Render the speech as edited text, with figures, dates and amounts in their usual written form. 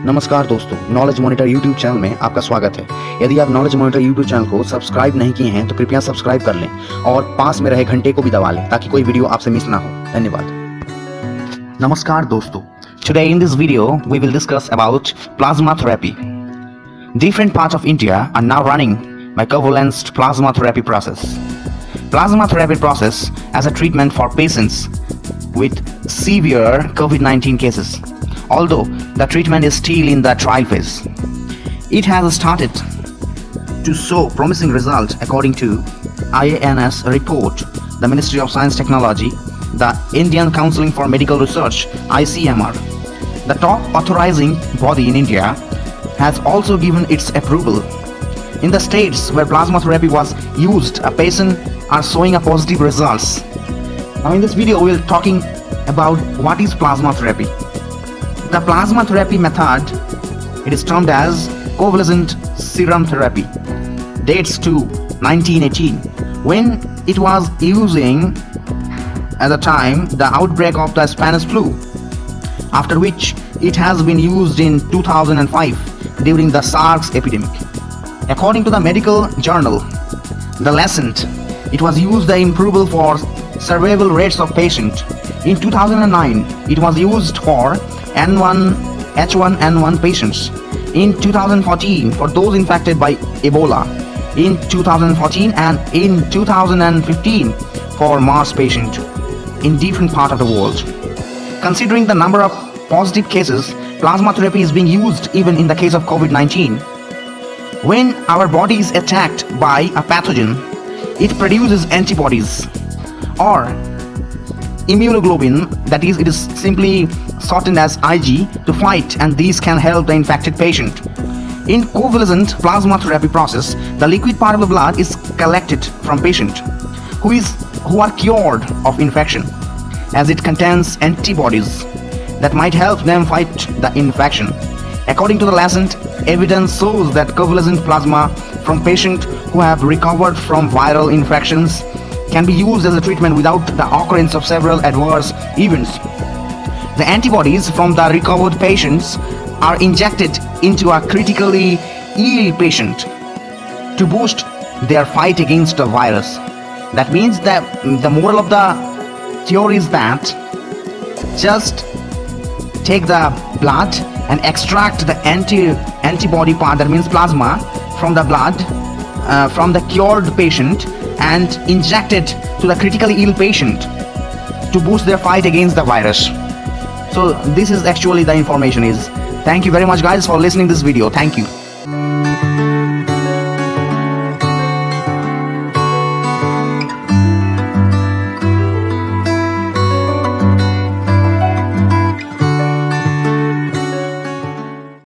नमस्कार दोस्तों, knowledge monitor YouTube channel में आपका स्वागत है। यदि आप नॉलेज मॉनिटर यूट्यूब चैनल को सब्सक्राइब नहीं किए हैं तो कृपया सब्सक्राइब कर लें और पास में रहे घंटे को भी दबा लें ताकि कोई वीडियो आपसे मिस ना हो। धन्यवाद। नमस्कार दोस्तों, Today in this video we will discuss about plasma therapy. Different parts of India are now running by covalent plasma therapy process. Plasma therapy process as a treatment for patients with severe COVID-19 cases. Although the treatment is still in the trial phase, it has started to show promising results according to IANS report. The Ministry of Science Technology, the Indian Council for Medical Research (ICMR), the top authorizing body in India, has also given its approval. In the states where plasma therapy was used, a patient are showing a positive results. Now in this video we will talking about what is plasma therapy. The plasma therapy method, it is termed as convalescent serum therapy, dates to 1918 when it was using at the time the outbreak of the Spanish flu, after which it has been used in 2005 during the SARS epidemic. According to the medical journal The Lancet, it was used the improvable for survival rates of patient. In 2009, it was used for H1N1 patients. In 2014, for those infected by Ebola. In 2014 and in 2015 for MARS patient in different parts of the world. Considering the number of positive cases, plasma therapy is being used even in the case of COVID-19. When our body is attacked by a pathogen, it produces antibodies or immunoglobulin, that is, it is simply shortened as IG, to fight, and these can help the infected patient. In convalescent plasma therapy process, the liquid part of the blood is collected from patient who are cured of infection, as it contains antibodies that might help them fight the infection. According to the Lancet, evidence shows that convalescent plasma from patients who have recovered from viral infections can be used as a treatment without the occurrence of several adverse events. The antibodies from the recovered patients are injected into a critically ill patient to boost their fight against the virus. That means that the moral of the theory is that just take the blood and extract the antibody part, that means plasma, from the blood from the cured patient and inject it to the critically ill patient to boost their fight against the virus. So this is actually the information is. Thank you very much guys for listening this video. Thank you.